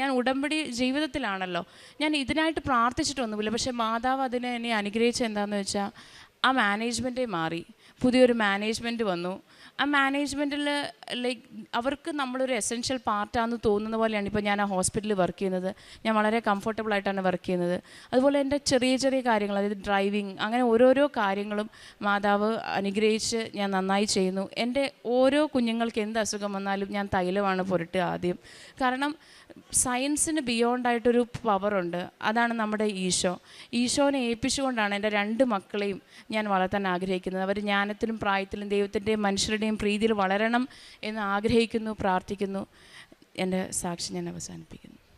ഞാൻ ഉടമ്പടി ജീവിതത്തിലാണല്ലോ, ഞാൻ ഇതിനായിട്ട് പ്രാർത്ഥിച്ചിട്ടൊന്നുമില്ല. പക്ഷേ മാതാവ് എന്നെ അനുഗ്രഹിച്ചത് എന്താണെന്ന് വെച്ചാൽ ആ മാനേജ്മെൻറ്റേ മാറി, പുതിയൊരു മാനേജ്മെൻറ്റ് വന്നു. ആ മാനേജ്മെൻറ്റിൽ അവർക്ക് നമ്മളൊരു എസെൻഷ്യൽ പാർട്ടാണെന്ന് തോന്നുന്ന പോലെയാണ് ഇപ്പോൾ ഞാൻ ആ ഹോസ്പിറ്റലിൽ വർക്ക് ചെയ്യുന്നത്. ഞാൻ വളരെ കംഫർട്ടബിളായിട്ടാണ് വർക്ക് ചെയ്യുന്നത്. അതുപോലെ എൻ്റെ ചെറിയ ചെറിയ കാര്യങ്ങൾ, അതായത് ഡ്രൈവിങ്, അങ്ങനെ ഓരോരോ കാര്യങ്ങളും മാതാവ് അനുഗ്രഹിച്ച് ഞാൻ നന്നായി ചെയ്യുന്നു. എൻ്റെ ഓരോ കുഞ്ഞുങ്ങൾക്ക് എന്ത് അസുഖം വന്നാലും ഞാൻ തൈലമാണ് പുരട്ടുക ആദ്യം. കാരണം സയൻസിന് ബിയോണ്ടായിട്ടൊരു പവറുണ്ട്, അതാണ് നമ്മുടെ ഈശോനെ ഏൽപ്പിച്ചുകൊണ്ടാണ് എൻ്റെ 2 മക്കളെയും ഞാൻ വളർത്താൻ ആഗ്രഹിക്കുന്നത്. അവർ ജ്ഞാനത്തിലും പ്രായത്തിലും ദൈവത്തിൻ്റെയും മനുഷ്യരുടെയും പ്രീതിയിൽ വളരണം എന്ന് ആഗ്രഹിക്കുന്നു, പ്രാർത്ഥിക്കുന്നു. എൻ്റെ സാക്ഷി ഞാൻ അവസാനിപ്പിക്കുന്നു.